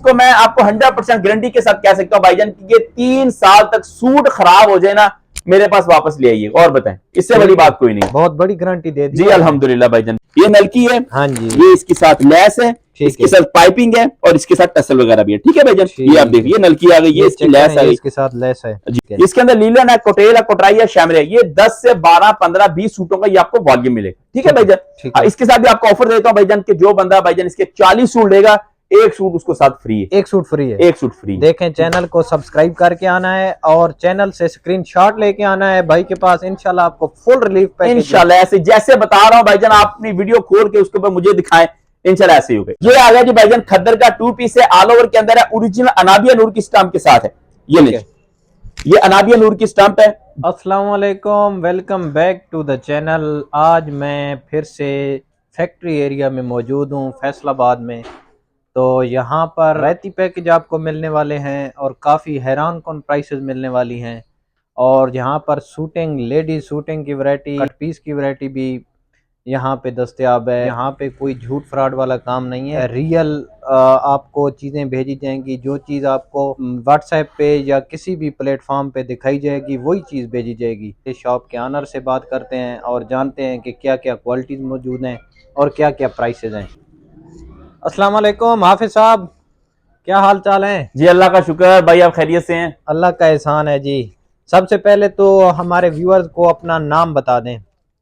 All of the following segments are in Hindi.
इसको मैं आपको 100% गारंटी के साथ कह सकता हूं भाईजान कि ये 3 साल तक सूट खराब हो जाए ना, मेरे पास वापस ले आइए। और बताएं, इससे बड़ी बात कोई नहीं। बहुत बड़ी गारंटी दे दी जी अल्हम्दुलिल्लाह भाईजान। ये नलकी है, हाँ जी, ये इसके साथ लैस है, इसके साथ पाइपिंग है और इसके साथ टसल वगैरह भी है। ठीक है भाईजान, ये आप देखिए नलकी आ गई, ये इसकी लैस आ गई, इसके साथ लैस है जी। इसके अंदर लीलन है, कोटेल है, कोटराई है, शैमरे है। ये 10 से 12, 15, 20 सूटों का ये आपको वॉल्यूम मिलेगा। ठीक है भाईजान। इसके साथ भी आपको ऑफर देता हूं भाईजान कि जो बंदा भाईजान इसके 40 सूट लेगा, एक सूट उसको साथ फ्री है। एक सूट फ्री है, एक सूट फ्री। देखें, चैनल को सब्सक्राइब करके आना है और चैनल से स्क्रीनशॉट लेके आना है भाई के पास। इंशाल्लाह आपको फुल रिलीफ पैकेज इंशाल्लाह ऐसे जैसे बता रहा हूं भाईजान, आप अपनी वीडियो खोल के उसके ऊपर मुझे दिखाएं, इंशाल्लाह ऐसे ही होगा। ये आ गया जी भाईजान खद्दर का 2 पीस है, ऑल ओवर के अंदर है, ओरिजिनल अनाबिया नूर की स्टैंप के साथ है। ये ले, ये अनाबिया नूर की स्टैंप है। अस्सलाम वालेकुम, welcome back to the channel. आज मैं फिर से फैक्ट्री एरिया में मौजूद हूँ, फैसलाबाद में। तो यहाँ पर रेती पैकेज आपको मिलने वाले हैं और काफ़ी हैरान कौन प्राइसेस मिलने वाली हैं। और यहाँ पर सूटिंग, लेडीज सूटिंग की वैरायटी, कट पीस की वैरायटी भी यहाँ पे दस्तयाब है। यहाँ पे कोई झूठ फ्रॉड वाला काम नहीं है, रियल आपको चीज़ें भेजी जाएंगी। जो चीज़ आपको व्हाट्सएप पे या किसी भी प्लेटफॉर्म पे दिखाई जाएगी वही चीज़ भेजी जाएगी। इस शॉप के ऑनर से बात करते हैं और जानते हैं कि क्या क्या क्वालिटीज़ मौजूद हैं और क्या क्या प्राइसेस हैं। अस्सलाम वालेकुम हाफिज साहब, क्या हाल चाल है? जी अल्लाह का शुक्र भाई, आप खैरियत से हैं? अल्लाह का एहसान है जी। सबसे पहले तो हमारे व्यूअर्स को अपना नाम बता दें।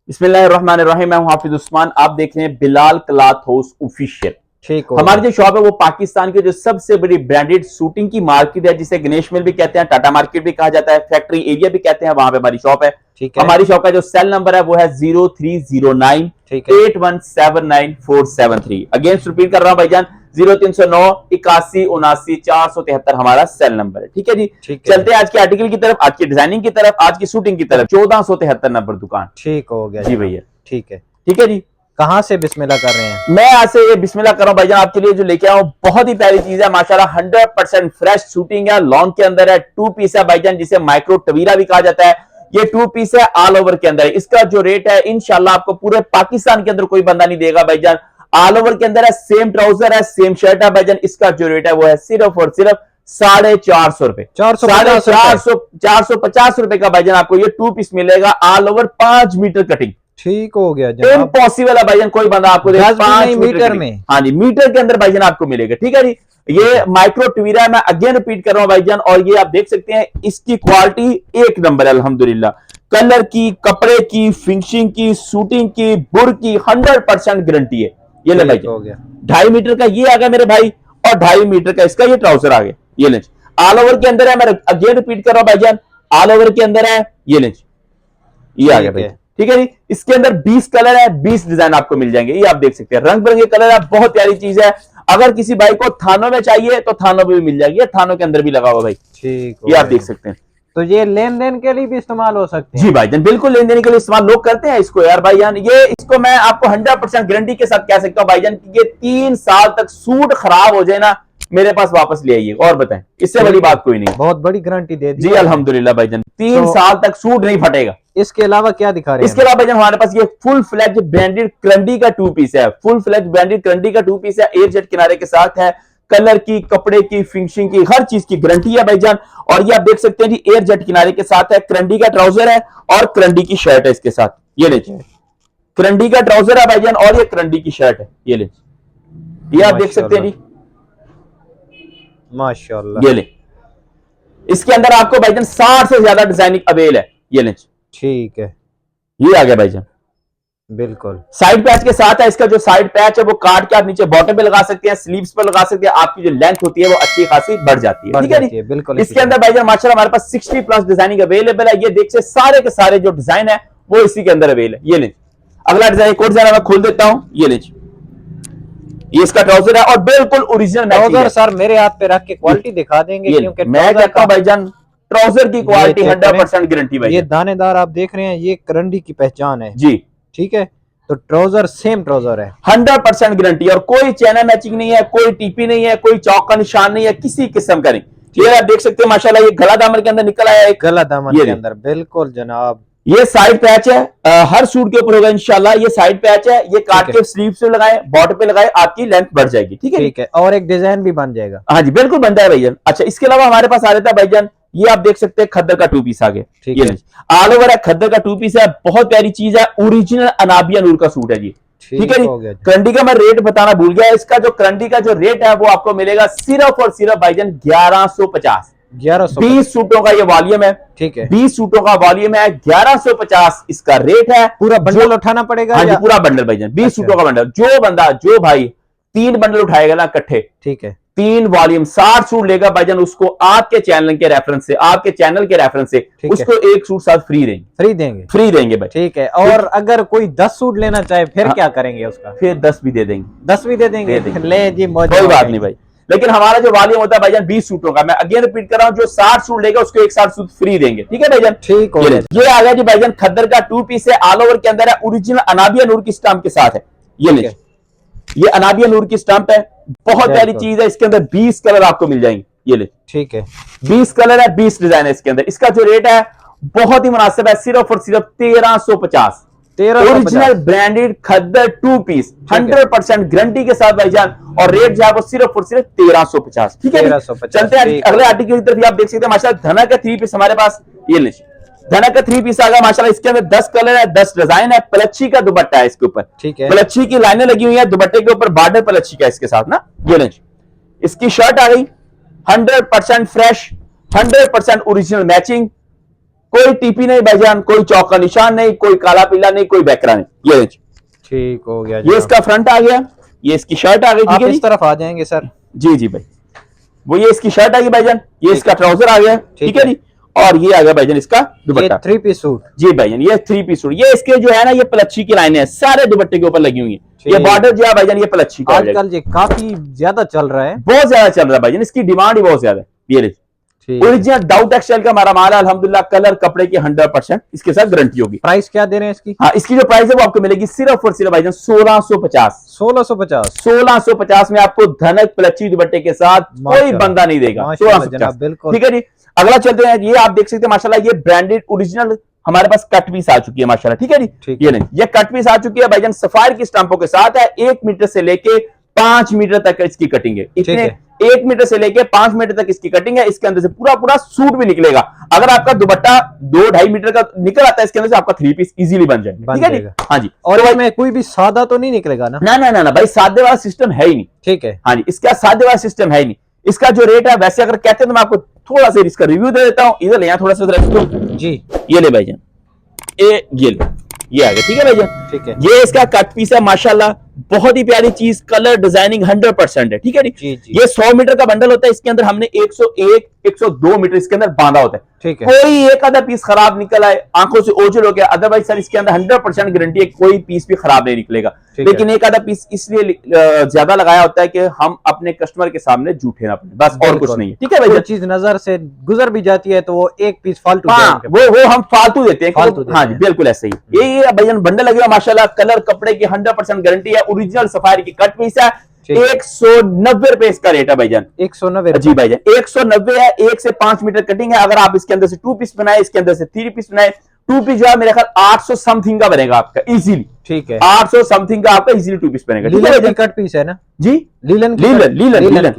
बिस्मिल्लाहिर्रहमानिर्रहीम, मैं हूं हाफिज उस्मान, आप देख रहे हैं बिलाल क्लॉथ हाउस ऑफिशियल। ठीक हो, हमारी जो शॉप है वो पाकिस्तान के जो सबसे बड़ी ब्रांडेड शूटिंग की मार्केट है, जिसे गणेश मिल भी कहते हैं, टाटा मार्केट भी कहा जाता है, फैक्ट्री एरिया भी कहते हैं, वहां पे हमारी शॉप है। ठीक है। हमारी शॉप का जो सेल नंबर है वो है 0309 8179 अगेन रिपीट कर रहा हूं भाईजान, 0309 81 79 473 हमारा सेल नंबर है। ठीक है जी, चलते हैं आज के आर्टिकल की तरफ, आज की डिजाइनिंग की तरफ, आज की शूटिंग की तरफ। 1473 नंबर दुकान। ठीक हो गया जी भैया, ठीक है। ठीक है जी। कहाँ से बिस्मिल्लाह कर रहे हैं? मैं आज से ये बिस्मिल्लाह कर रहा हूं भाईजान, आपके लिए जो लेके आया हूं बहुत ही प्यारी चीज है माशाल्लाह। 100% फ्रेश शूटिंग है, लॉन के अंदर है, 2 पीस है भाईजान, जिसे माइक्रो टवीरा भी कहा जाता है। ये 2 पीस है, ऑल ओवर के अंदर है। इसका जो रेट है इंशाल्लाह आपको पूरे पाकिस्तान के अंदर कोई बंदा नहीं देगा भाईजान। ऑल ओवर के अंदर है, सेम ट्राउजर है, सेम शर्ट है भाईजान। इसका जो रेट है वो है सिर्फ और सिर्फ 450 रुपए, 450 रुपए का भाईजान आपको ये 2 पीस मिलेगा, ऑल ओवर 5 मीटर कटिंग। ठीक हो गया, इम्पॉसिबल है भाईजान, कोई बंदा आपको 5 मीटर में। हाँ जी, मीटर के अंदर भाईजान आपको मिलेगा। ठीक है जी, ये माइक्रो टवीरा, मैं अगेन रिपीट कर रहा हूं भाईजान। और ये आप देख सकते हैं, इसकी क्वालिटी एक नंबर है अल्हम्दुलिल्लाह। कलर की, कपड़े की, फिनिशिंग की, शूटिंग की, बुर की 100% गारंटी है। ये ले भाई, 2.5 मीटर का ये आ गया मेरे भाई, और 2.5 मीटर का इसका ये ट्राउजर आ गया। ये लेंच ऑल ओवर के अंदर है, मैं अगेन रिपीट कर रहा हूं भाईजान, ऑल ओवर के अंदर है। ये लेंच ये आ गया भाई। ठीक है जी, इसके अंदर 20 कलर है, 20 डिजाइन आपको मिल जाएंगे। ये आप देख सकते हैं, रंग बिरंगे कलर है, बहुत प्यारी चीज है। अगर किसी भाई को थानों में चाहिए तो थानों में भी मिल जाएगी, थानों के अंदर भी लगा हुआ भाई। ठीक, ये आप देख सकते हैं। तो ये लेन देन के लिए भी इस्तेमाल हो सकते हैं? जी भाईजान, बिल्कुल लेन देन के लिए इस्तेमाल लोग करते हैं इसको यार भाईजान। ये इसको मैं आपको 100% गारंटी के साथ कह सकता हूं भाईजान कि ये 3 साल तक सूट खराब हो जाए ना, मेरे पास वापस ले आइए। और बताएं, इससे बड़ी बात कोई नहीं। बहुत बड़ी गारंटी दे दी जी अल्हम्दुलिल्लाह भाईजान, 3 साल तक सूट नहीं फटेगा। इसके अलावा क्या दिखा रहे हैं? इसके अलावा भाईजान हमारे पास ये फुल फ्लैज ब्रांडेड क्रंडी का 2 पीस है, फुल फ्लैज ब्रांडेड क्रंडी का 2 पीस है, एयर जेट किनारे के साथ है। कलर की, कपड़े की, फिनिशिंग की, हर चीज की गारंटी है भाईजान। और ये आप देख सकते हैं जी, एयर जेट किनारे के साथ है, क्रंडी का ट्राउजर है और क्रंडी की शर्ट है इसके साथ। ये ले, क्रंडी का ट्राउजर है भाईजान और ये क्रंडी की शर्ट है। ये ले, ये आप देख सकते हैं जी, माशाल्लाह। ये ले, इसके अंदर आपको भाईजान 60 से ज्यादा डिजाइनिंग अवेल है। ये ले, ठीक है, ये आ गया भाईजान, बिल्कुल साइड पैच के साथ है। इसका जो साइड पैच है वो काट के आप नीचे बॉटम पे लगा सकते हैं, स्लीव्स पे लगा सकते हैं, आपकी जो लेंथ होती है वो अच्छी खासी बढ़ जाती है। ठीक है जी, बिल्कुल। इसके अंदर भाईजान माशाल्लाह हमारे पास 60+ डिजाइनिंग अवेलेबल है। ये देख से सारे के सारे जो डिजाइन है वो इसी के अंदर अवेलेबल है। ये ले, अगला डिजाइन कोड डिजाइन मैं खोल देता हूं। ये ले, ये इसका ट्राउजर है और बिल्कुल ओरिजिनल ट्राउजर। सर मेरे हाथ पे रख के क्वालिटी दिखा देंगे, क्योंकि मैं कहता हूं भाईजान ट्राउजर की क्वालिटी 100% गारंटी भाई। ये दानेदार आप देख रहे हैं, ये करंडी की पहचान है जी। ठीक है, तो ट्राउजर सेम ट्राउजर है, 100% गारंटी। और कोई चैनल मैचिंग नहीं है, कोई टीपी नहीं है, कोई चौक का निशान नहीं है, किसी किस्म का नहीं। ये आप देख सकते हैं माशाल्लाह, ये गला दामन के अंदर निकल आया है, गला दामन के अंदर, बिल्कुल जनाब। ये साइड पैच है, हर सूट के ऊपर होगा इंशाल्लाह। ये साइड पैच है, ये काट के स्लीव से लगाए, बॉटम पे लगाए, आपकी लेंथ बढ़ जाएगी। ठीक है, ठीक है। और एक डिजाइन भी बन जाएगा। हाँ जी बिल्कुल बनता है भाईजान। अच्छा, इसके अलावा हमारे पास आ रहा था भाईजान, ये आप देख सकते हैं खद्दर का 2 पीस आ गया। ठीक है, ऑल ओवर है, खद्दर का 2 पीस है, बहुत प्यारी चीज है, ओरिजिनल अनाबिया नूर का सूट है जी। ठीक है जी। करंडी का मैं रेट बताना भूल गया, इसका जो करंडी का जो रेट है वो आपको मिलेगा सिर्फ और सिर्फ भाईजान 1150। 20 सूटों का ये वॉल्यूम है। ठीक है, 20 सूटों का वॉल्यूम है, 1150 इसका रेट है। पूरा बंडल उठाना पड़ेगा? हाँ जी, पूरा बंडल भाईजान, 20 सूटों का बंडल। जो बंदा, जो भाई 3 बंडल उठाएगा ना इकट्ठे, ठीक है, 3 वॉल्यूम 60 सूट लेगा भाईजान, उसको आपके चैनल के रेफरेंस से, आपके चैनल के रेफरेंस से उसको एक सूट साथ फ्री देंगे। फ्री देंगे भाई। ठीक है। और अगर कोई 10 सूट लेना चाहे फिर क्या करेंगे उसका? फिर 10 भी दे देंगे। 10 भी दे देंगे। ले जी, कोई बात नहीं भाई। लेकिन हमारा जो वॉल्यूम होता है भाईजान 20 सूटों का, मैं अगेन रिपीट कर रहा हूं, जो 60 सूट लेगा उसको एक 60 सूट फ्री देंगे। ठीक है भाईजान, ठीक है। ये आ गया जी भाईजान खद्दर का 2 पीस है, ऑल ओवर के अंदर है, ओरिजिनल अनाबिया नूर की स्टंप के साथ है। ये अनाबिया नूर की स्टंप है, बहुत प्यारी चीज है। इसके अंदर 20 कलर आपको मिल जाएंगे। ये ले, ठीक है, 20 कलर है, 20 डिजाइन है इसके अंदर। इसका जो रेट है बहुत ही मुनासिब है, सिर्फ और सिर्फ 1350। ओरिजिनल ब्रांडेड खद्दर 2 पीस 100% गारंटी के साथ भाईजान, और रेट जो है वो सिर्फ और सिर्फ 1350। ठीक है, चलते हैं अगले आर्टिकल की तरफ। आप देख सकते हैं माशाल्लाह धना का 3 पीस हमारे पास, ये ले धना का 3 पीस आ गया माशाल्लाह। इसके अंदर 10 कलर है, 10 डिजाइन है, पलच्छी का दुपट्टा है इसके ऊपर। ठीक है, पलच्छी की लाइनें लगी हुई है, दुपट्टे के ऊपर बॉर्डर पलच्छी का इसके साथ ना। ये ले, इसकी शर्ट आ गई 100% फ्रेश, 100% ओरिजिनल मैचिंग, कोई टीपी नहीं भाईजान, कोई चौक का निशान नहीं, कोई काला पीला नहीं, कोई बैकरा नहीं। ये ठीक हो गया, ये इसका फ्रंट आ गया, ये इसकी शर्ट आ गई। ठीक है, इस तरफ आ जाएंगे सर। जी जी भाई, वो ये इसकी शर्ट आ गई भाईजान, ये इसका ट्राउजर आ गया। ठीक है जी, और ये आ गया भाईजान इसका दुपट्टा, 3 पीस सूट। जी भाईजान, ये 3 पीस सूट। ये इसके जो है ना, ये पलच्छी की लाइनें सारे दुपट्टे के ऊपर लगी हुई है। ये बॉर्डर जो है भाईजान, ये पलच्छी का आजकल ये काफी ज्यादा चल रहा है, बहुत ज्यादा चल रहा है भाईजान, इसकी डिमांड ही बहुत ज्यादा है। ये ओरिजिनल डाउ टेक्सटाइल का हमारा माल है अल्हम्दुलिल्लाह, कलर कपड़े की 100% इसके साथ गारंटी होगी। प्राइस क्या दे रहे हैं इसकी? हाँ, इसकी जो प्राइस है वो आपको मिलेगी सिर्फ और सिर्फ भाईजान 1650 में आपको धनक पलच्छी दुपट्टे के साथ कोई बंदा नहीं देगा। 1650 बिल्कुल। ठीक है जी, अगला चलते हैं। ये आप देख सकते हैं माशाल्लाह, ये ब्रांडेड ओरिजिनल हमारे पास कट पीस आ चुकी है माशाल्लाह। ठीक है जी, ये नहीं, ये कट पीस आ चुकी है भाईजान, सफायर की स्टंपों के साथ है। 1 मीटर से लेके 5 मीटर तक इसकी कटिंग है। इतने 1 मीटर से लेके 5 मीटर तक इसकी कटिंग है। इसके अंदर से पूरा पूरा सूट भी निकलेगा। अगर आपका दुपट्टा 2-2.5 मीटर का निकल आता है, इसके अंदर से आपका 3 पीस इजीली बन जाएगा। ठीक है जी, हाँ जी। और इसमें कोई भी सादा तो नहीं निकलेगा ना? ना ना ना ना भाई, सादे वाला सिस्टम है ही नहीं। ठीक है, हाँ जी, इसका सादे वाला सिस्टम है ही नहीं। इसका जो रेट है, वैसे अगर कहते हैं तो मैं आपको थोड़ा सा इसका रिव्यू दे देता हूँ। इधर ले यहाँ थोड़ा सा जी, ये ले भाईजान, ये आ गया। ठीक है भैया, ठीक है, ये इसका कट पीस है माशाल्लाह, बहुत ही प्यारी चीज, कलर डिजाइनिंग 100% है। ठीक है जी, ये 100 मीटर का बंडल होता है, इसके अंदर हमने 101 102 मीटर इसके अंदर बांधा होता है। ठीक है, कोई एक आधा पीस खराब निकल आए, आंखों से ओझल हो गया, अदरवाइज सर इसके अंदर 100% गारंटी है, कोई पीस भी खराब नहीं निकलेगा। लेकिन एक आधा पीस इसलिए ज्यादा लगाया होता है कि हम अपने कस्टमर के सामने झूठे ना बने, बस और कुछ नहीं है। ठीक है भैया, चीज नजर से गुजर भी जाती है तो वो एक पीस फालतू, हाँ, वो हम फालतू देते हैं। हाँ जी बिल्कुल ऐसे ही। ये भैया बंडल लगेगा माशाल्लाह, कलर कपड़े की 100% गारंटी है, ओरिजिनल सफायर की कट पीस है। 190 रुपए इसका रेट है भाईजान, 190 जी भाईजान, 190 है। 1 से 5 मीटर कटिंग है। अगर आप इसके अंदर से 2 पीस बनाए, इसके अंदर से 3 पीस बनाए, 2 पीस जो है मेरे ख्याल 800 समथिंग का बनेगा आपका इजीली। ठीक है, 800 समथिंग का आपका इजीली 2 पीस बनेगा। ठीक है, कट पीस है ना जी, लीलन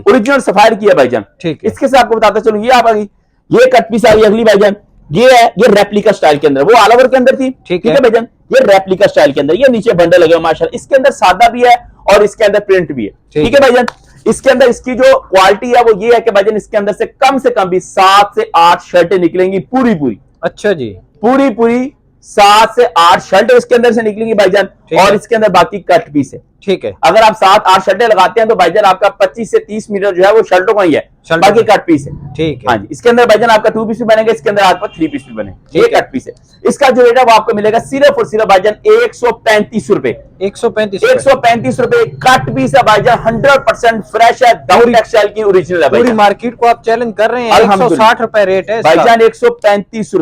ओरिजिनल सफायर की है भाईजान। ठीक है, इसके साथ आपको बताता चलूं, ये आप आ गई, ये कट पीस आ गई अगली भाईजान। ये है, ये रेप्लिका स्टाइल के अंदर, वो ऑल ओवर के अंदर थी। ठीक है भाईजान, ये रेप्लिका स्टाइल के अंदर, ये नीचे बंडल लगे माशाल्लाह। इसके अंदर सादा भी है और इसके अंदर प्रिंट भी है। ठीक है भाईजान, इसके अंदर इसकी जो क्वालिटी है वो ये है कि भाईजान इसके अंदर से कम भी 7 से 8 शर्टें निकलेंगी पूरी। अच्छा जी, पूरी 7 से 8 शर्टें इसके अंदर से निकलेंगी भाईजान, और इसके अंदर बाकी कट पीस है। ठीक है, अगर आप 7-8 शर्टें लगाते हैं तो भाईजान आपका 25 से 30 मीटर जो है वो शर्टों का ही है, बाकी कट पीस है। ठीक है, हाँ जी, इसके अंदर भाईजान आपका 2 पीस भी बनेगा, इसके अंदर आपका 3 पीस भी बनेगा, ये कट पीस है। इसका जो रेट है वो आपको मिलेगा सिर्फ और सिर्फ भाईजान 135 रुपए। 135 रुपए कट पीस है भाईजान, 100% फ्रेश है, डाउन टेक्सटाइल की ओरिजिनल है। पूरी मार्केट को आप चैलेंज कर रहे हैं। 160 रुपए रेट है भाईजान, 135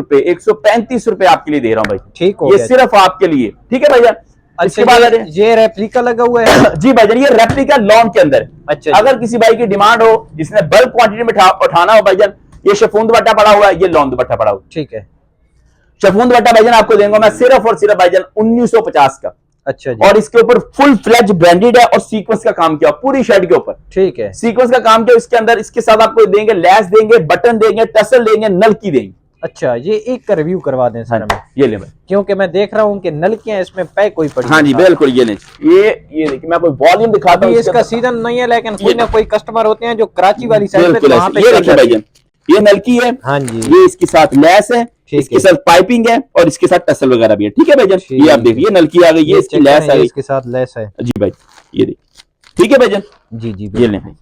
रुपए आपके लिए दे रहा हूँ भाई। ठीक है, ये सिर्फ आपके लिए। ठीक है भाईजान, इसके बाद ये रेप्लिका लगा हुआ है जी भाईजान, ये रेप्लिका लॉन के अंदर। अच्छा, अगर किसी भाई की डिमांड हो, जिसने बल्क क्वांटिटी में उठाना हो भाईजान, ये शिफॉन दुपट्टा पड़ा हुआ है, ये लॉन दुपट्टा पड़ा हुआ है। ठीक है, शिफॉन दुपट्टा भाईजान आपको देंगे मैं सिर्फ और सिर्फ भाईजान 1950 का। अच्छा जी। और इसके ऊपर फुल फ्लैज ब्रांडेड है और सीक्वेंस का काम किया पूरी शर्ट के ऊपर। ठीक है, सीक्वेंस का काम किया इसके अंदर। इसके साथ आपको देंगे लेस देंगे, बटन देंगे, टसल देंगे, नलकी देंगे। अच्छा, ये एक का रिव्यू करवा दें सर हमें। ये ले भाई, क्योंकि मैं देख रहा हूँ कि नलकियां इसमें पैक कोई पड़ी। हाँ जी बिल्कुल। ये नहीं, ये देखिए मैं आपको वॉल्यूम दिखाता हूँ। इसका सीजन नहीं है, लेकिन कोई ना कोई कस्टमर होते हैं जो कराची वाली साइड पे, बिल्कुल वहाँ पे ये चल देखिए जाती है। भाईजान, ये नलकी है। हाँ जी, ये इसके साथ लेस है, इसके साथ पाइपिंग है और इसके साथ टसल वगैरह भी है। ठीक है भाईजान, ये आप देखिए, ये नलकी आ गई, ये इसकी लेस आ गई, इसके साथ लेस है जी भाई। ये देखिए, ठीक है भाईजान। जी जी, ये ले भाई,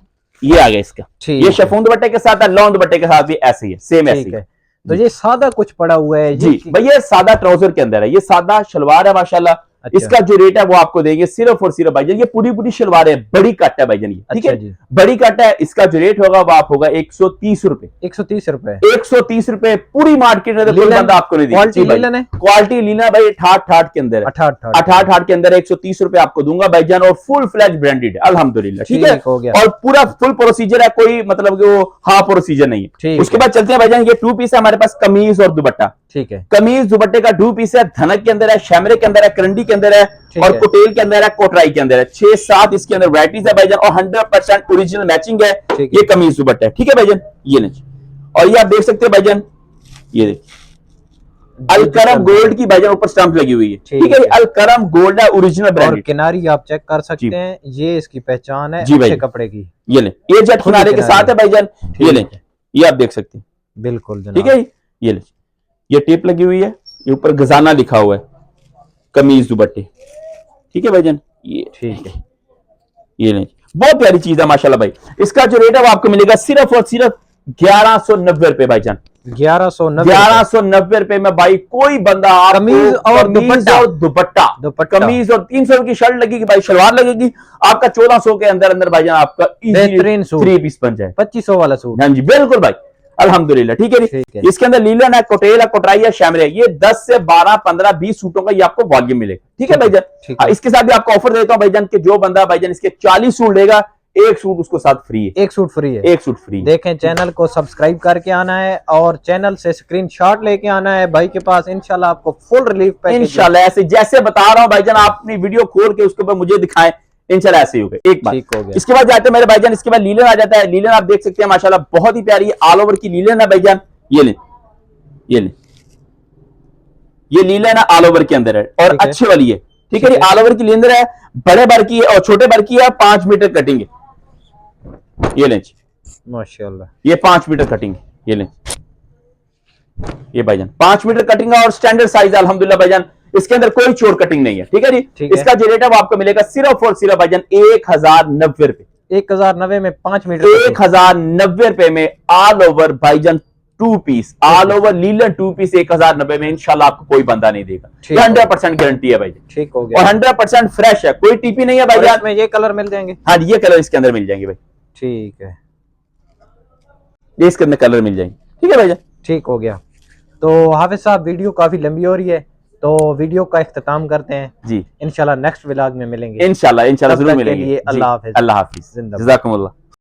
ये आ गया इसका। ये शिफॉन दुपट्टे के साथ है, लॉन दुपट्टे के साथ भी ऐसे ही है, सेम ऐसे ही है। तो ये सादा कुछ पड़ा हुआ है जी भाई, ये सादा ट्राउजर के अंदर है, ये सादा शलवार है माशाल्लाह। अच्छा। इसका जो रेट है वो आपको देंगे सिर्फ और सिर्फ भाईजान, ये पूरी पूरी शलवार है, बड़ी कट है भाईजान ये। ठीक अच्छा है जी, बड़ी कट है। इसका जो रेट होगा वो आप होगा 130 रुपए। 130 रुपए, 130 रुपए पूरी मार्केट में कोई बंदा आपको नहीं देगा। क्वालिटी लीलन है, क्वालिटी लीना भाई, ठाठ ठाठ के अंदर है, 68 के अंदर 130 रुपए आपको दूंगा भाईजान, और फुल फ्लैज ब्रांडेड है अल्हम्दुलिल्लाह। ठीक है, हो गया। और पूरा फुल प्रोसीजर है, कोई मतलब कि वो हाफ प्रोसीजर नहीं है। उसके बाद चलते हैं भाईजान, ये 2 पीस है हमारे पास, कमीज और दुपट्टा। ठीक है, कमीज दुपट्टे का 2 पीस है, धनक के अंदर है, शैमरे के अंदर है, करंडी के अंदर है और कोटेल के अंदर है, कोटराई के अंदर है। 6-7 इसके अंदर वैरायटीज है भाईजान, और 100% ओरिजिनल मैचिंग है। ये कमीज दुपट्टा है। ठीक है भाईजान, ये नहीं, और ये आप देख सकते हैं भाईजान, ये देखिए अलकरम गोल्ड की भाईजान ऊपर स्टंप लगी हुई है। ठीक है, अलकरम गोल्ड है, ओरिजिनल ब्रांड। और किनारी आप चेक कर सकते हैं, ये इसकी पहचान है जी भाई, कपड़े की। ये ले, ये जेट किनारे के साथ है भाईजान। ये ले, ये आप देख सकते हैं, बिल्कुल। ठीक है, ये ले, ये टेप लगी हुई है, ये ऊपर गजाना लिखा हुआ है, कमीज दुपट्टे। ठीक है भाईजान, ये ठीक है, ये नहीं, बहुत प्यारी चीज है माशाल्लाह भाई। इसका जो रेट है वो आपको मिलेगा सिर्फ और सिर्फ 1190 रुपए भाईजान। 1190 रुपए में भाई कोई बंदा कमीज और दुपट्टा, कमीज और 300 की शर्ट लगेगी भाई, शलवार लगेगी आपका 1400 के अंदर अंदर भाईजान, आपका बेहतरीन सूट 3 पीस बन जाए, 2500 वाला सूट। हाँ जी बिल्कुल भाई अल्हम्दुलिल्लाह। ठीक है, इसके अंदर लीलन है, कोटेल है, कोटराई है, शैमरे है। ये 10 से 12, 15, 20 सूटों का ये आपको वॉल्यूम मिलेगा। ठीक है भाईजान, इसके साथ भी आपको ऑफर देता हूं भाईजान कि जो बंदा भाईजान इसके 40 सूट लेगा, एक सूट उसको साथ फ्री है। एक सूट फ्री है, एक सूट फ्री। देखें, चैनल को सब्सक्राइब करके आना है और चैनल से स्क्रीनशॉट लेके आना है भाई के पास, इंशाल्लाह आपको फुल रिलीफ पैकेज इंशाल्लाह। ऐसे जैसे बता रहा हूं भाईजान, आप अपनी वीडियो खोल के उसके ऊपर मुझे दिखाएं, इंशाल्लाह ऐसे ही होगा। एक बार ठीक हो गया। इसके बाद जाते हैं मेरे भाईजान, इसके बाद लीलन आ जाता है। लीलन आप देख सकते हैं माशाल्लाह, बहुत ही प्यारी ऑल ओवर की लीलन है भाईजान। ये ले, ये ले, ये लीलन है, ऑल ओवर के अंदर है और अच्छे वाली है। ठीक है, ऑल ओवर की लीलन है, बड़े भर की है और छोटे भर की है, 5 मीटर कटिंग है। ये लें माशाल्लाह, ये 5 मीटर कटिंग है। ये लें, ये भाईजान 5 मीटर कटिंग है और स्टैंडर्ड साइज अल्हम्दुलिल्लाह भाईजान, इसके अंदर कोई चोर कटिंग नहीं है। ठीक है जी, इसका जो रेट है वो आपको मिलेगा सिर्फ और सिर्फ भाईजान 1090 रुपए। 1090 में 5 मीटर, 1090 रुपए में ऑल ओवर भाईजान 2 पीस, ऑल ओवर लीलन 2 पीस 1090 में इंशाल्लाह आपको कोई बंदा नहीं देगा। 100% गारंटी है भाई। ठीक हो गया, और 100% फ्रेश है, कोई टीपी नहीं है भाईजान। इसमें ये कलर मिल जाएंगे? हाँ, ये कलर इसके अंदर मिल जाएंगे भाई। ठीक है, ये इसके अंदर कलर मिल जाएंगे। ठीक है भाईजान, ठीक हो गया। तो हाफिज साहब, वीडियो काफी लंबी हो रही है, तो वीडियो का इख्तिताम करते हैं जी। इंशाल्लाह नेक्स्ट व्लॉग में मिलेंगे, इंशाल्लाह जरूर मिलेंगे। अल्लाह हाफिज, अल्लाह हाफिज, जज़ाकुमुल्लाह।